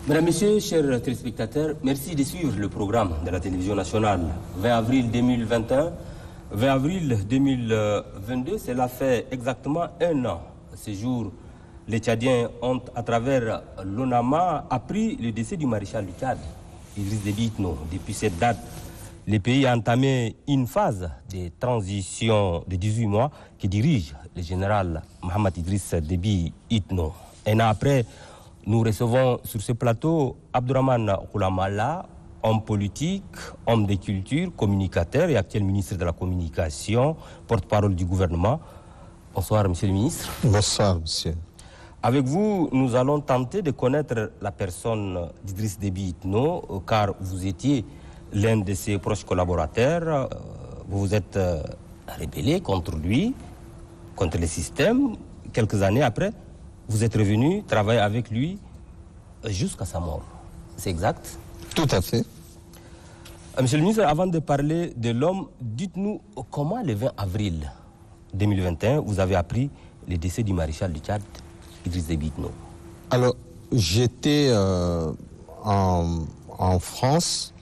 Mesdames, Messieurs, chers téléspectateurs, merci de suivre le programme de la télévision nationale. 20 avril 2021, 20 avril 2022, cela fait exactement un an. Ce jour, les Tchadiens ont, à travers l'ONAMA, appris le décès du maréchal du Tchad, Idriss Déby Itno. Depuis cette date, le pays a entamé une phase de transition de 18 mois qui dirige le général Mohamed Idriss Déby Itno. Un an après, nous recevons sur ce plateau Abdourahmane Koulamala, homme politique, homme de culture, communicateur et actuel ministre de la Communication, porte-parole du gouvernement. Bonsoir, monsieur le ministre. Bonsoir, monsieur. Avec vous, nous allons tenter de connaître la personne d'Idriss Déby Itno, car vous étiez l'un de ses proches collaborateurs. Vous vous êtes rébellé contre lui, contre le système. Quelques années après, vous êtes revenu travailler avec lui jusqu'à sa mort. C'est exact? Tout à fait. Monsieur le ministre, avant de parler de l'homme, dites-nous comment le 20 avril 2021, vous avez appris le décès du maréchal du Tchad, Idriss Déby Itno. Alors, j'étais en France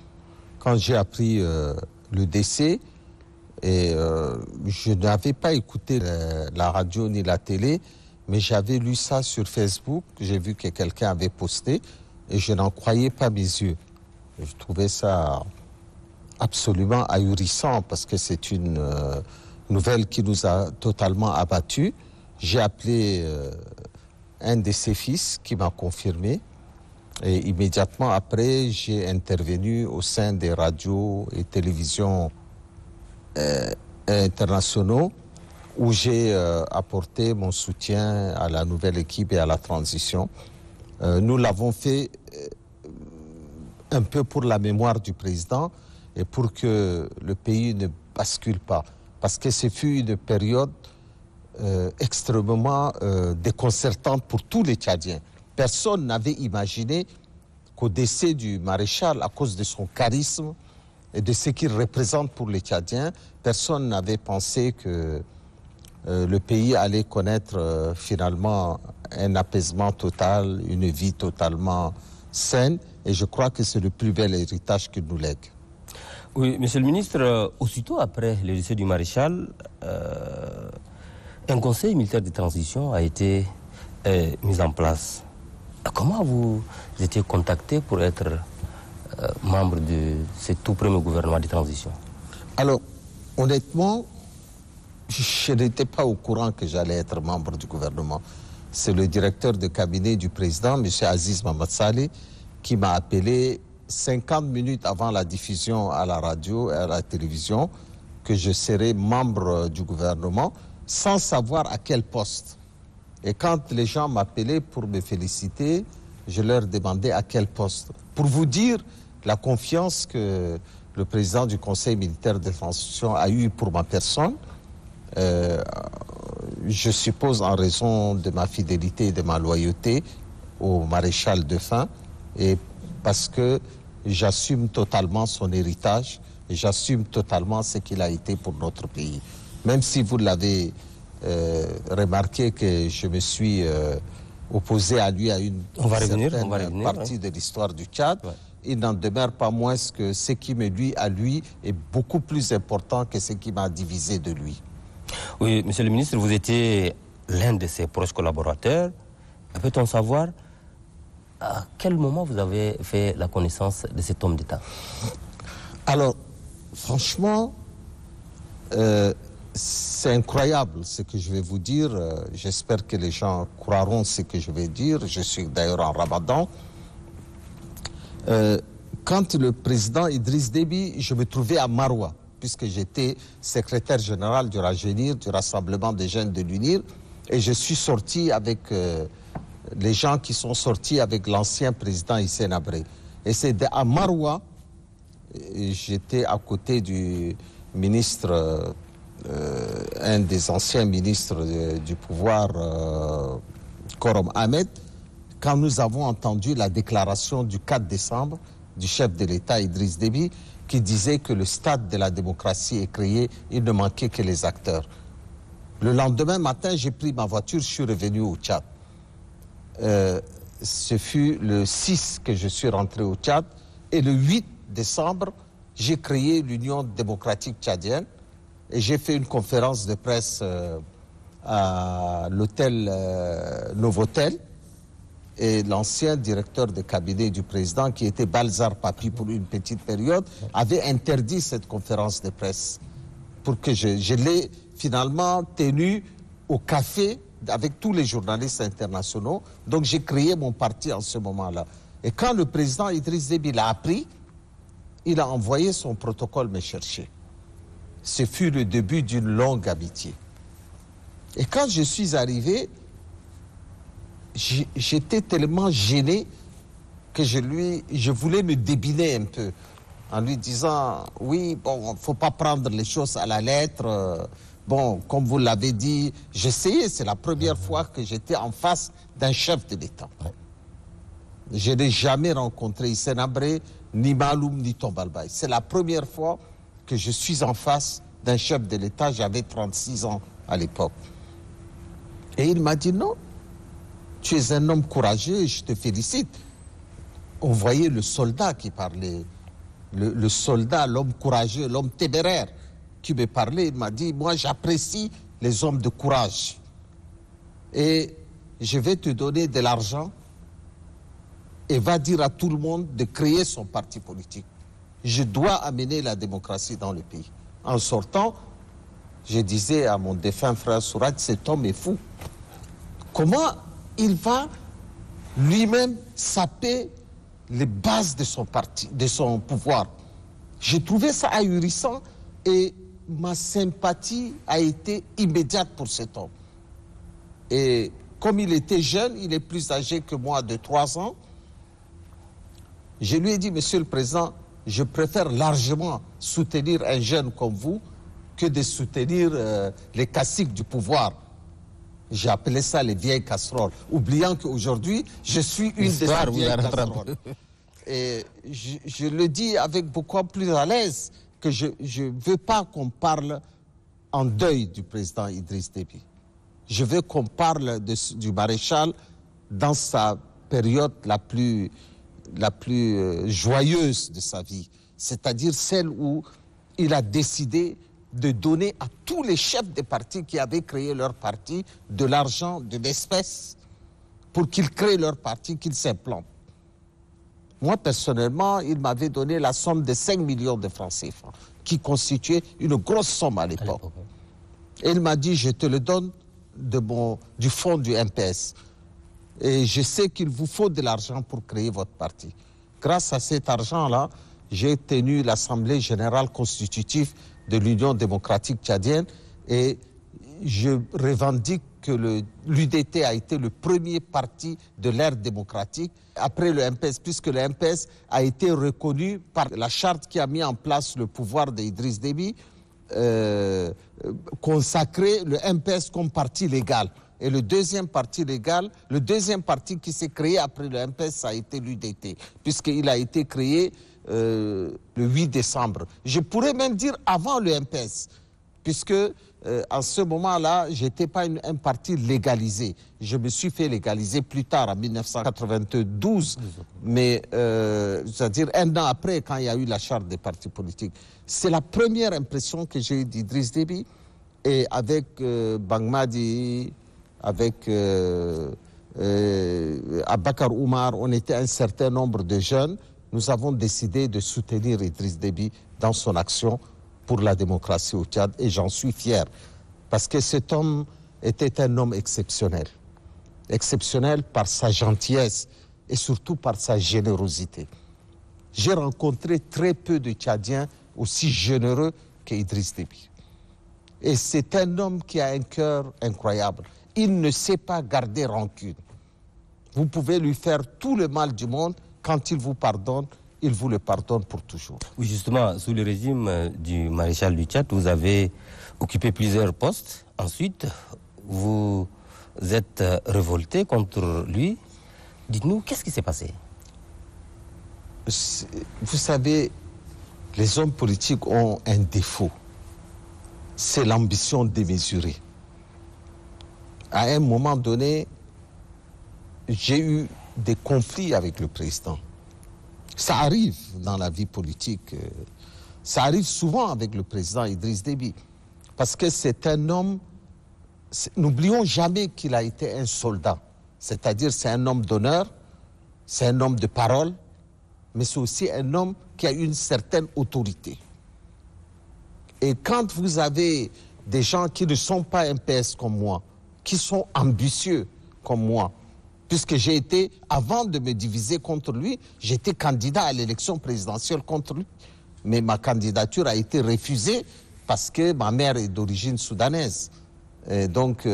quand j'ai appris le décès et je n'avais pas écouté la radio ni la télé, mais j'avais lu ça sur Facebook, j'ai vu que quelqu'un avait posté et je n'en croyais pas mes yeux. Je trouvais ça absolument ahurissant parce que c'est une nouvelle qui nous a totalement abattus. J'ai appelé un de ses fils qui m'a confirmé et immédiatement après, j'ai intervenu au sein des radios et télévisions internationaux où j'ai apporté mon soutien à la nouvelle équipe et à la transition. Nous l'avons fait un peu pour la mémoire du président et pour que le pays ne bascule pas. Parce que ce fut une période extrêmement déconcertante pour tous les Tchadiens. Personne n'avait imaginé qu'au décès du maréchal, à cause de son charisme et de ce qu'il représente pour les Tchadiens, personne n'avait pensé que le pays allait connaître finalement un apaisement total, une vie totalement saine. Et je crois que c'est le plus bel héritage qu'il nous lègue. Oui, monsieur le ministre, aussitôt après le décès du maréchal, un conseil militaire de transition a été mis en place. Comment vous étiez contacté pour être membre de ce tout premier gouvernement de transition? Alors, honnêtement, je n'étais pas au courant que j'allais être membre du gouvernement. C'est le directeur de cabinet du président, M. Aziz Mamad Saleh, qui m'a appelé 50 minutes avant la diffusion à la radio et à la télévision que je serais membre du gouvernement sans savoir à quel poste. Et quand les gens m'appelaient pour me féliciter, je leur demandais à quel poste. Pour vous dire la confiance que le président du Conseil militaire de transition a eue pour ma personne, je suppose en raison de ma fidélité et de ma loyauté au maréchal défunt et parce que j'assume totalement son héritage et j'assume totalement ce qu'il a été pour notre pays. Même si vous l'avez remarqué que je me suis opposé à lui à une certaine partie de l'histoire du Tchad, il n'en demeure pas moins que ce qui me lie à lui est beaucoup plus important que ce qui m'a divisé de lui. Oui, monsieur le ministre, vous étiez l'un de ses proches collaborateurs. Peut-on savoir à quel moment vous avez fait la connaissance de cet homme d'État? Alors, franchement, c'est incroyable ce que je vais vous dire. J'espère que les gens croiront ce que je vais dire. Je suis d'ailleurs en Ramadan. Quand le président Idriss Déby, je me trouvais à Maroua, puisque j'étais secrétaire général du Rajeunir, du Rassemblement des jeunes de l'UNIR, et je suis sorti avec les gens qui sont sortis avec l'ancien président Hissène Habré. Et c'est à Maroua, j'étais à côté du ministre, un des anciens ministres du pouvoir, Korom Ahmed, quand nous avons entendu la déclaration du 4 décembre du chef de l'État Idriss Déby, qui disait que le stade de la démocratie est créé, il ne manquait que les acteurs. Le lendemain matin, j'ai pris ma voiture, je suis revenu au Tchad. ce fut le 6 que je suis rentré au Tchad. Et le 8 décembre, j'ai créé l'Union démocratique tchadienne. Et j'ai fait une conférence de presse à l'hôtel Novotel. Et l'ancien directeur de cabinet du président, qui était Balzar Papi pour une petite période, avait interdit cette conférence de presse. Pour que je l'ai finalement tenue au café avec tous les journalistes internationaux. Donc j'ai créé mon parti en ce moment-là. Et quand le président Idriss Déby l'a appris, il a envoyé son protocole me chercher. Ce fut le début d'une longue amitié. Et quand je suis arrivé, j'étais tellement gêné que je voulais me débiner un peu en lui disant, oui, bon, il ne faut pas prendre les choses à la lettre. Bon, comme vous l'avez dit, j'essayais, c'est la première fois que j'étais en face d'un chef de l'État. Je n'ai jamais rencontré Hissène Habré, ni Maloum, ni Tombalbaye. C'est la première fois que je suis en face d'un chef de l'État. J'avais 36 ans à l'époque. Et il m'a dit, non, tu es un homme courageux, je te félicite. On voyait le soldat qui parlait, le soldat, l'homme courageux, l'homme téméraire qui me parlait. Il m'a dit, moi j'apprécie les hommes de courage. Et je vais te donner de l'argent et va dire à tout le monde de créer son parti politique. Je dois amener la démocratie dans le pays. En sortant, je disais à mon défunt frère Souraj, cet homme est fou. Comment il va lui-même saper les bases de son parti, de son pouvoir? J'ai trouvé ça ahurissant et ma sympathie a été immédiate pour cet homme. Et comme il était jeune, il est plus âgé que moi de 3 ans, je lui ai dit, Monsieur le Président, je préfère largement soutenir un jeune comme vous que de soutenir les caciques du pouvoir. J'ai appelé ça les vieilles casseroles, oubliant qu'aujourd'hui, je suis une de ces vieilles casseroles. Et je le dis avec beaucoup plus à l'aise que je ne veux pas qu'on parle en deuil du président Idriss Déby. Je veux qu'on parle du maréchal dans sa période la plus joyeuse de sa vie, c'est-à-dire celle où il a décidé de donner à tous les chefs des partis qui avaient créé leur parti de l'argent, de l'espèce, pour qu'ils créent leur parti, qu'ils s'implantent. Moi, personnellement, il m'avait donné la somme de 5 millions de francs CFA, qui constituait une grosse somme à l'époque. Et il m'a dit, je te le donne du fonds du MPS. Et je sais qu'il vous faut de l'argent pour créer votre parti. Grâce à cet argent-là, j'ai tenu l'Assemblée générale constitutive de l'Union démocratique tchadienne et je revendique que l'UDT a été le premier parti de l'ère démocratique après le MPS, puisque le MPS a été reconnu par la charte qui a mis en place le pouvoir d'Idriss Déby, consacré le MPS comme parti légal. Et le deuxième parti légal, le deuxième parti qui s'est créé après le MPS, ça a été l'UDT, puisqu'il a été créé le 8 décembre. Je pourrais même dire avant le MPS, puisque en ce moment-là, je n'étais pas un parti légalisé. Je me suis fait légaliser plus tard, en 1992, mais c'est-à-dire 1 an après, quand il y a eu la charte des partis politiques. C'est la première impression que j'ai eue d'Idriss Déby, et avec Bangmadi, avec Abakar Oumar, on était un certain nombre de jeunes. Nous avons décidé de soutenir Idriss Déby dans son action pour la démocratie au Tchad et j'en suis fier parce que cet homme était un homme exceptionnel. Exceptionnel par sa gentillesse et surtout par sa générosité. J'ai rencontré très peu de Tchadiens aussi généreux qu'Idriss Déby. Et c'est un homme qui a un cœur incroyable. Il ne sait pas garder rancune. Vous pouvez lui faire tout le mal du monde, quand il vous pardonne, il vous le pardonne pour toujours. Oui, justement, sous le régime du maréchal du Tchad, vous avez occupé plusieurs postes. Ensuite, vous êtes révolté contre lui. Dites-nous, qu'est-ce qui s'est passé? Vous savez, les hommes politiques ont un défaut. C'est l'ambition démesurée. À un moment donné, j'ai eu des conflits avec le président. Ça arrive dans la vie politique. Ça arrive souvent avec le président Idriss Déby. Parce que c'est un homme, n'oublions jamais qu'il a été un soldat. C'est-à-dire c'est un homme d'honneur, c'est un homme de parole, mais c'est aussi un homme qui a une certaine autorité. Et quand vous avez des gens qui ne sont pas MPS comme moi, qui sont ambitieux comme moi, puisque j'ai été, avant de me diviser contre lui, j'étais candidat à l'élection présidentielle contre lui. Mais ma candidature a été refusée parce que ma mère est d'origine soudanaise. Et donc,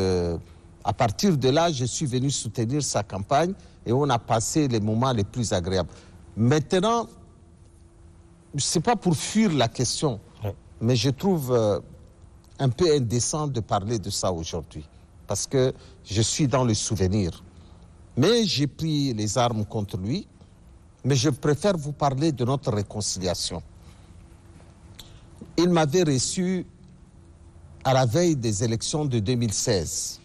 à partir de là, je suis venu soutenir sa campagne et on a passé les moments les plus agréables. Maintenant, ce n'est pas pour fuir la question, mais je trouve un peu indécent de parler de ça aujourd'hui, parce que je suis dans le souvenir. Mais j'ai pris les armes contre lui, mais je préfère vous parler de notre réconciliation. Il m'avait reçu à la veille des élections de 2016.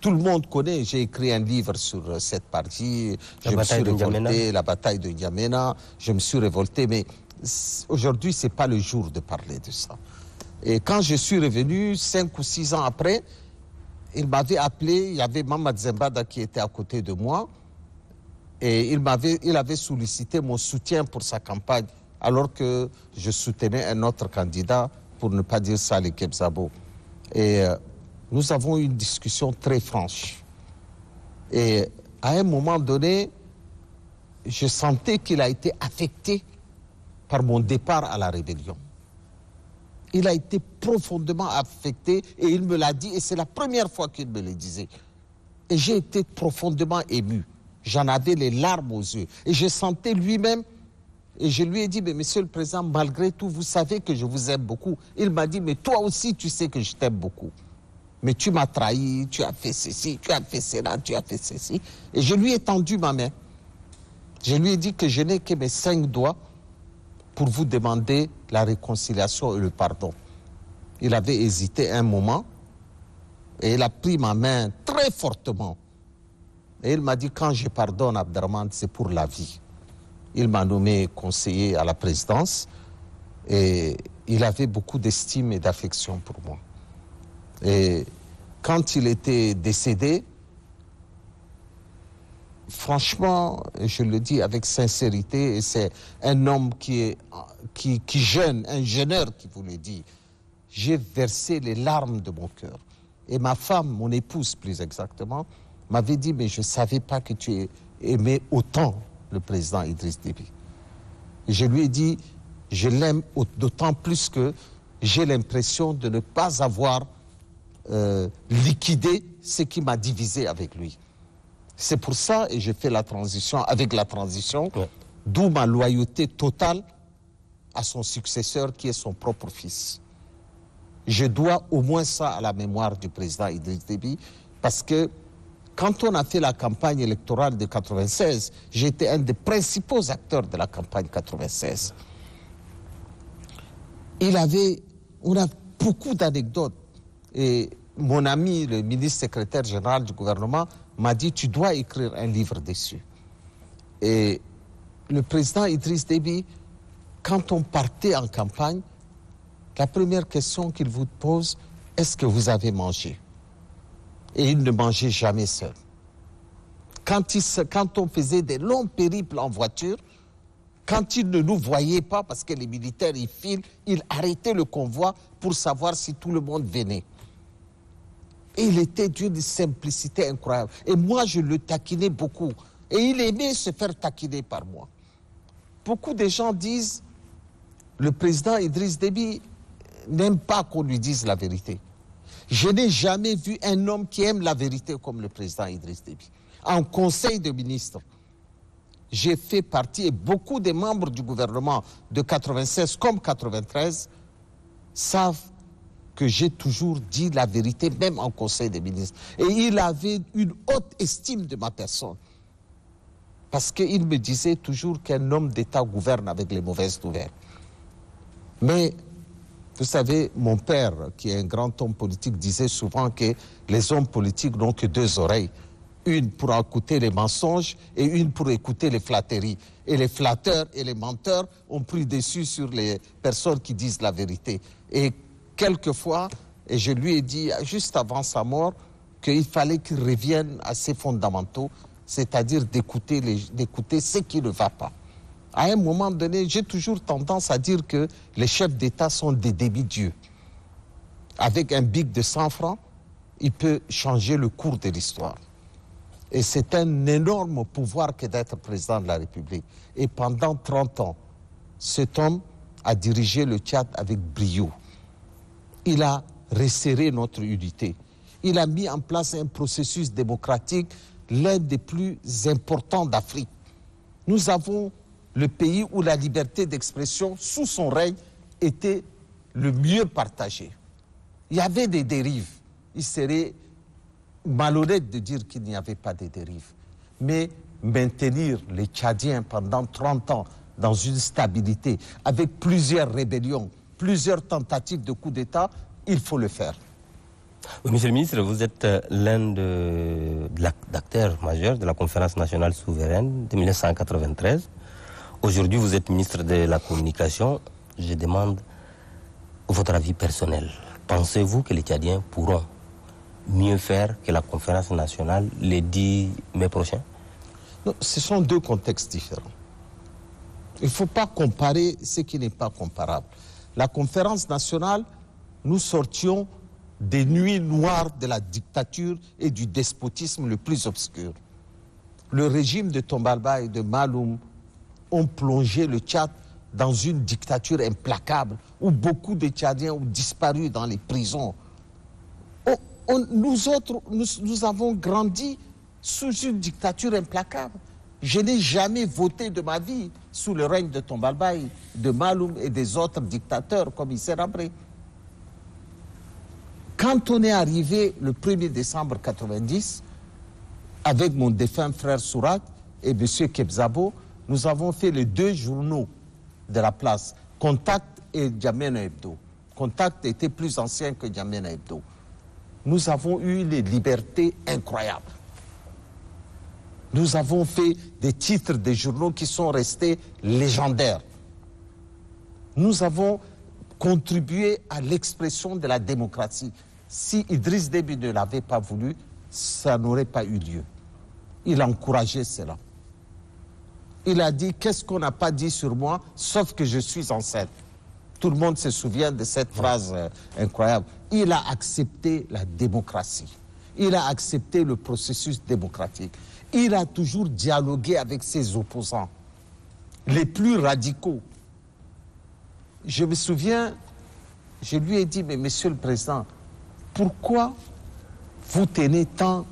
Tout le monde connaît, j'ai écrit un livre sur cette partie, je me suis révolté, la bataille de N'Djamena, je me suis révolté, mais aujourd'hui, ce n'est pas le jour de parler de ça. Et quand je suis revenu, 5 ou 6 ans après, il m'avait appelé, il y avait Mamad Zembada qui était à côté de moi, et il avait sollicité mon soutien pour sa campagne, alors que je soutenais un autre candidat, pour ne pas dire Saleh Kebzabo. Et nous avons eu une discussion très franche. Et à un moment donné, je sentais qu'il a été affecté par mon départ à la rébellion. Il a été profondément affecté et il me l'a dit, et c'est la première fois qu'il me le disait. Et j'ai été profondément ému. J'en avais les larmes aux yeux. Et je sentais lui-même, et je lui ai dit, mais Monsieur le Président, malgré tout, vous savez que je vous aime beaucoup. Il m'a dit, mais toi aussi, tu sais que je t'aime beaucoup. Mais tu m'as trahi, tu as fait ceci, tu as fait cela, tu as fait ceci. Et je lui ai tendu ma main. Je lui ai dit que je n'ai que mes 5 doigts pour vous demander la réconciliation et le pardon. Il avait hésité un moment et il a pris ma main très fortement. Et il m'a dit, quand je pardonne Abderrahmane, c'est pour la vie. Il m'a nommé conseiller à la présidence et il avait beaucoup d'estime et d'affection pour moi. Et quand il était décédé, franchement, je le dis avec sincérité, et c'est un homme qui jeûne, un jeûneur qui vous le dit, j'ai versé les larmes de mon cœur. Et ma femme, mon épouse plus exactement, m'avait dit, mais je ne savais pas que tu aimais autant le président Idriss Déby. Et je lui ai dit, je l'aime d'autant plus que j'ai l'impression de ne pas avoir liquidé ce qui m'a divisé avec lui. C'est pour ça, et j'ai fait la transition, avec la transition, d'où ma loyauté totale à son successeur qui est son propre fils. Je dois au moins ça à la mémoire du président Idriss Déby, parce que quand on a fait la campagne électorale de 96, j'étais un des principaux acteurs de la campagne 96. On a beaucoup d'anecdotes. Et mon ami, le ministre secrétaire général du gouvernement, m'a dit, tu dois écrire un livre dessus. Et le président Idriss Déby, quand on partait en campagne, la première question qu'il vous pose, est-ce que vous avez mangé? Et il ne mangeait jamais seul. Quand on faisait des longs périples en voiture, quand il ne nous voyait pas, parce que les militaires, ils filent, il arrêtait le convoi pour savoir si tout le monde venait. Et il était d'une simplicité incroyable. Et moi, je le taquinais beaucoup. Et il aimait se faire taquiner par moi. Beaucoup de gens disent, le président Idriss Déby n'aime pas qu'on lui dise la vérité. Je n'ai jamais vu un homme qui aime la vérité comme le président Idriss Déby. En conseil de ministres, j'ai fait partie, et beaucoup de membres du gouvernement de 96 comme 93 savent que j'ai toujours dit la vérité, même en conseil des ministres. Et il avait une haute estime de ma personne. Parce qu'il me disait toujours qu'un homme d'État gouverne avec les mauvaises nouvelles. Mais, vous savez, mon père, qui est un grand homme politique, disait souvent que les hommes politiques n'ont que 2 oreilles. Une pour écouter les mensonges et une pour écouter les flatteries. Et les flatteurs et les menteurs ont pris dessus sur les personnes qui disent la vérité. Et quelquefois, et je lui ai dit juste avant sa mort, qu'il fallait qu'il revienne à ses fondamentaux, c'est-à-dire d'écouter ce qui ne va pas. À un moment donné, j'ai toujours tendance à dire que les chefs d'État sont des demi-dieux. Avec un bic de 100 francs, il peut changer le cours de l'histoire. Et c'est un énorme pouvoir que d'être président de la République. Et pendant 30 ans, cet homme a dirigé le Tchad avec brio. Il a resserré notre unité. Il a mis en place un processus démocratique, l'un des plus importants d'Afrique. Nous avons le pays où la liberté d'expression, sous son règne, était le mieux partagée. Il y avait des dérives. Il serait malhonnête de dire qu'il n'y avait pas de dérives. Mais maintenir les Tchadiens pendant 30 ans dans une stabilité, avec plusieurs rébellions, plusieurs tentatives de coup d'État, il faut le faire. Oui, Monsieur le ministre, vous êtes l'un des acteurs majeurs de la conférence nationale souveraine de 1993. Aujourd'hui, vous êtes ministre de la Communication. Je demande votre avis personnel. Pensez-vous que les Tchadiens pourront mieux faire que la conférence nationale le 10 mai prochain? Non, ce sont deux contextes différents. Il ne faut pas comparer ce qui n'est pas comparable. La conférence nationale, nous sortions des nuits noires de la dictature et du despotisme le plus obscur. Le régime de Tombalba et de Maloum ont plongé le Tchad dans une dictature implacable où beaucoup de Tchadiens ont disparu dans les prisons. Nous autres, nous avons grandi sous une dictature implacable. Je n'ai jamais voté de ma vie sous le règne de Tombalba, de Maloum et des autres dictateurs comme Hissène Habré. Quand on est arrivé le 1er décembre 1990, avec mon défunt frère Sourak et M. Kebzabo, nous avons fait les deux journaux de la place, Contact et N'Djamena Hebdo. Contact était plus ancien que N'Djamena Hebdo. Nous avons eu des libertés incroyables. Nous avons fait des titres de journaux qui sont restés légendaires. Nous avons contribué à l'expression de la démocratie. Si Idriss Déby ne l'avait pas voulu, ça n'aurait pas eu lieu. Il a encouragé cela. Il a dit, qu'est-ce qu'on n'a pas dit sur moi, sauf que je suis enceinte. Tout le monde se souvient de cette phrase incroyable. Il a accepté la démocratie. Il a accepté le processus démocratique. Il a toujours dialogué avec ses opposants, les plus radicaux. Je me souviens, je lui ai dit, mais Monsieur le Président, pourquoi vous tenez tant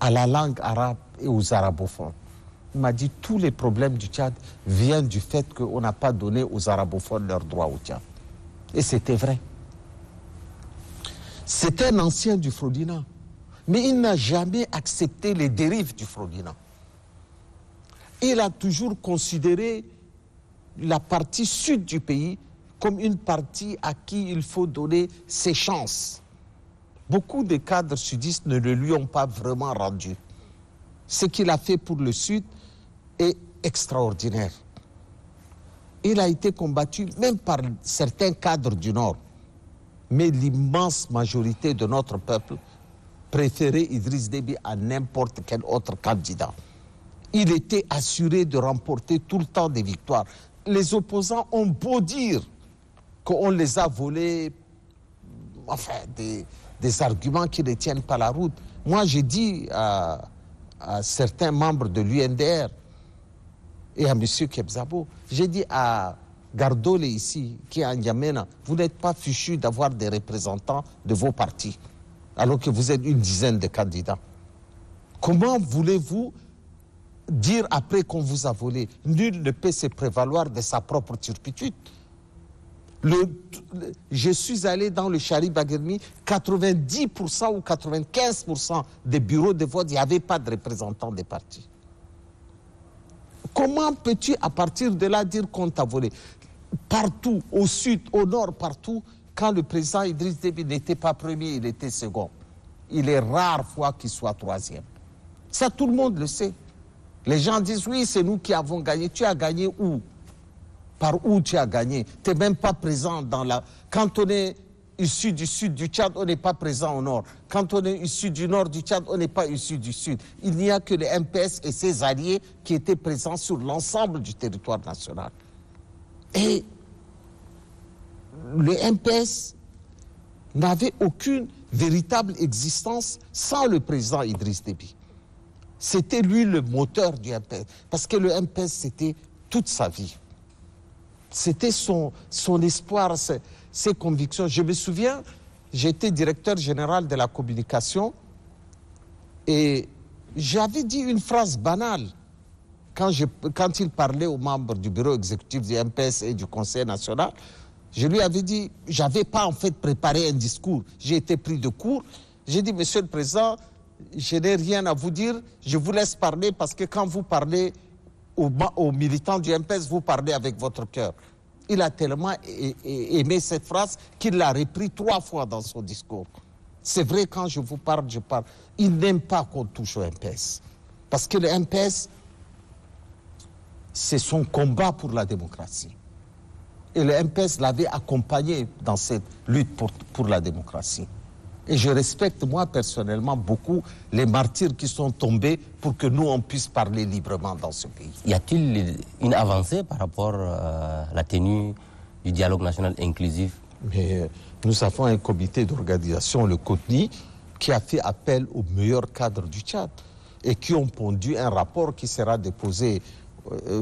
à la langue arabe et aux arabophones? Il m'a dit, tous les problèmes du Tchad viennent du fait qu'on n'a pas donné aux arabophones leurs droits au Tchad. Et c'était vrai. C'est un ancien du Frodina, mais il n'a jamais accepté les dérives du Frodina. Il a toujours considéré la partie sud du pays comme une partie à qui il faut donner ses chances. Beaucoup de cadres sudistes ne le lui ont pas vraiment rendu. Ce qu'il a fait pour le Sud est extraordinaire. Il a été combattu même par certains cadres du Nord. Mais l'immense majorité de notre peuple préférait Idriss Déby à n'importe quel autre candidat. Il était assuré de remporter tout le temps des victoires. Les opposants ont beau dire qu'on les a volés, enfin, des arguments qui ne tiennent pas la route. Moi, j'ai dit à certains membres de l'UNDR et à M. Kebzabo, j'ai dit à Gardole ici, qui est à N'Djamena, vous n'êtes pas fichu d'avoir des représentants de vos partis, alors que vous êtes une dizaine de candidats. Comment voulez-vous dire après qu'on vous a volé? Nul ne peut se prévaloir de sa propre turpitude. Je suis allé dans le Chari Baguermi, 90% ou 95% des bureaux de vote, il n'y avait pas de représentants des partis. Comment peux-tu, à partir de là, dire qu'on t'a volé? Partout, au sud, au nord, partout, quand le président Idriss Déby n'était pas premier, il était second. Il est rare fois qu'il soit troisième. Ça, tout le monde le sait. Les gens disent, oui, c'est nous qui avons gagné. Tu as gagné où? Par où tu as gagné? Tu n'es même pas présent dans la... Quand on est issu du sud du Tchad, on n'est pas présent au nord. Quand on est issu du nord du Tchad, on n'est pas issu du sud. Il n'y a que le MPS et ses alliés qui étaient présents sur l'ensemble du territoire national. Et le MPS n'avait aucune véritable existence sans le président Idriss Déby. C'était lui le moteur du MPS. Parce que le MPS, c'était toute sa vie. C'était son espoir, ses convictions. Je me souviens, j'étais directeur général de la communication et j'avais dit une phrase banale quand il parlait aux membres du bureau exécutif du MPS et du Conseil national. Je lui avais dit, je n'avais pas en fait préparé un discours, j'ai été pris de court. J'ai dit, Monsieur le Président, je n'ai rien à vous dire, je vous laisse parler parce que quand vous parlez aux militants du MPS, vous parlez avec votre cœur. Il a tellement aimé cette phrase qu'il l'a repris 3 fois dans son discours. C'est vrai, quand je vous parle, je parle. Il n'aime pas qu'on touche au MPS. Parce que le MPS, c'est son combat pour la démocratie. Et le MPS l'avait accompagné dans cette lutte pour la démocratie. Et je respecte, moi, personnellement, beaucoup les martyrs qui sont tombés pour que nous, on puisse parler librement dans ce pays. Y a-t-il une avancée par rapport à la tenue du dialogue national inclusif? Mais nous avons un comité d'organisation, le COTNI, qui a fait appel aux meilleurs cadres du Tchad et qui ont pondu un rapport qui sera déposé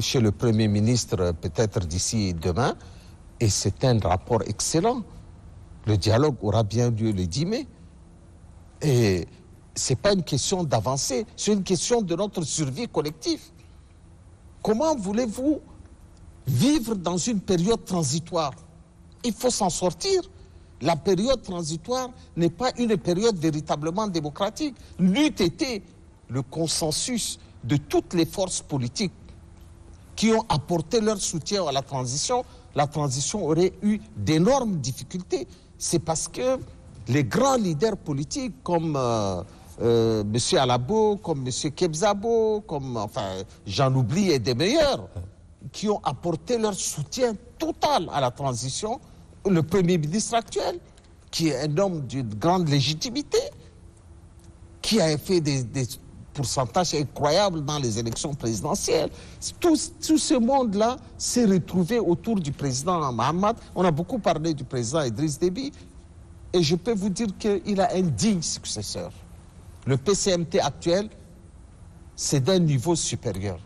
chez le Premier ministre peut-être d'ici demain. Et c'est un rapport excellent. Le dialogue aura bien lieu le 10 mai. Et ce n'est pas une question d'avancer, c'est une question de notre survie collective. Comment voulez-vous vivre dans une période transitoire? Il faut s'en sortir. La période transitoire n'est pas une période véritablement démocratique. N'eût été le consensus de toutes les forces politiques qui ont apporté leur soutien à la transition aurait eu d'énormes difficultés. C'est parce que les grands leaders politiques comme M. Alabo, comme M. Kebzabo, j'en oublie et des meilleurs, qui ont apporté leur soutien total à la transition. Le Premier ministre actuel, qui est un homme d'une grande légitimité, qui a fait des pourcentage incroyable dans les élections présidentielles. Tout ce monde-là s'est retrouvé autour du président Mahamat. On a beaucoup parlé du président Idriss Déby et je peux vous dire qu'il a un digne successeur. Le PCMT actuel, c'est d'un niveau supérieur.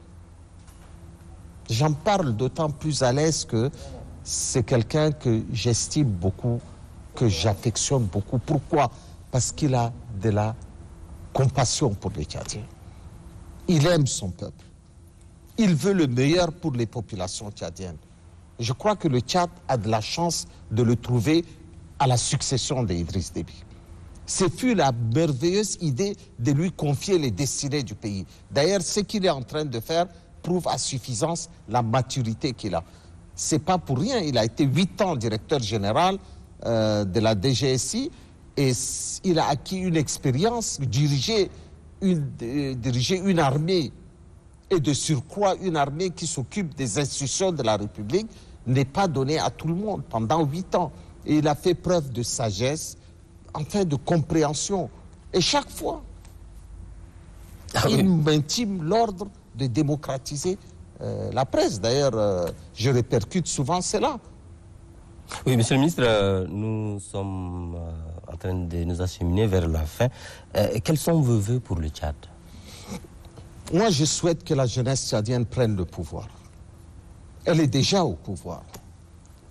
J'en parle d'autant plus à l'aise que c'est quelqu'un que j'estime beaucoup, que j'affectionne beaucoup. Pourquoi? Parce qu'il a de la compassion pour les Tchadiens. Il aime son peuple. Il veut le meilleur pour les populations tchadiennes. Je crois que le Tchad a de la chance de le trouver à la succession d'Idriss Déby. Ce fut la merveilleuse idée de lui confier les destinées du pays. D'ailleurs, ce qu'il est en train de faire prouve à suffisance la maturité qu'il a. Ce n'est pas pour rien, il a été 8 ans directeur général de la DGSI et il a acquis une expérience, diriger une armée et de surcroît une armée qui s'occupe des institutions de la République n'est pas donné à tout le monde pendant 8 ans. Et il a fait preuve de sagesse, enfin de compréhension. Et chaque fois, il maintient l'ordre de démocratiser la presse. D'ailleurs, je répercute souvent cela. Oui, Monsieur le ministre, nous sommes en train de nous acheminer vers la fin. Quels sont vos vœux pour le Tchad? Moi, je souhaite que la jeunesse tchadienne prenne le pouvoir. Elle est déjà au pouvoir.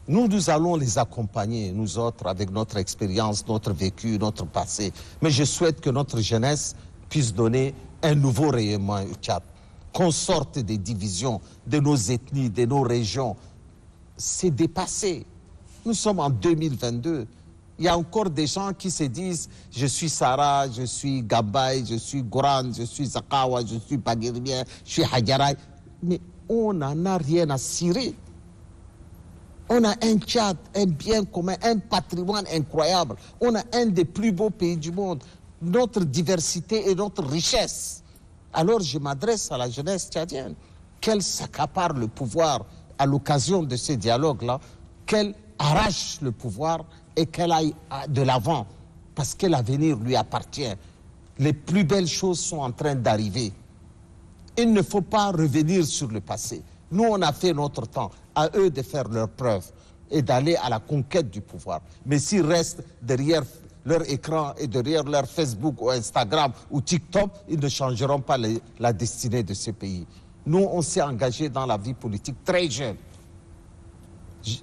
Nous allons les accompagner, nous autres, avec notre expérience, notre vécu, notre passé. Mais je souhaite que notre jeunesse puisse donner un nouveau rayonnement au Tchad. Qu'on sorte des divisions de nos ethnies, de nos régions. C'est dépassé. Nous sommes en 2022. Il y a encore des gens qui se disent « Je suis Sarah, je suis Gabay, je suis Goran, je suis Zakawa, je suis Baguirmien, je suis Hadjaray. » Mais on n'en a rien à cirer. On a un Tchad, un bien commun, un patrimoine incroyable. On a un des plus beaux pays du monde. Notre diversité et notre richesse Alors je m'adresse à la jeunesse tchadienne, qu'elle s'accapare le pouvoir à l'occasion de ces dialogues-là, qu'elle arrache le pouvoir et qu'elle aille de l'avant, parce que l'avenir lui appartient. Les plus belles choses sont en train d'arriver. Il ne faut pas revenir sur le passé. Nous, on a fait notre temps, à eux de faire leurs preuves et d'aller à la conquête du pouvoir. Mais s'ils restent derrière leur écran et derrière leur Facebook ou Instagram ou TikTok, ils ne changeront pas la destinée de ce pays. Nous, on s'est engagés dans la vie politique très jeune.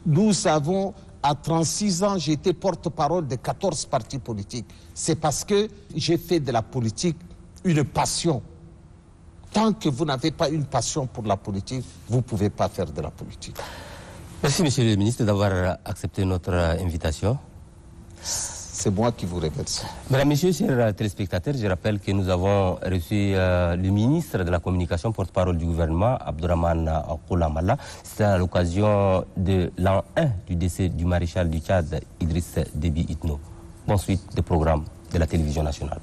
Nous savons, à 36 ans, j'ai été porte-parole de 14 partis politiques. C'est parce que j'ai fait de la politique une passion. Tant que vous n'avez pas une passion pour la politique, vous ne pouvez pas faire de la politique. Merci, monsieur le ministre, d'avoir accepté notre invitation. C'est moi qui vous remercie. Mesdames, Messieurs, chers téléspectateurs, je rappelle que nous avons reçu le ministre de la Communication, porte-parole du gouvernement, Abdourahmane Koulamalla. C'est à l'occasion de l'an 1 du décès du maréchal du Tchad, Idriss Déby Itno. Bonne suite des programmes de la télévision nationale.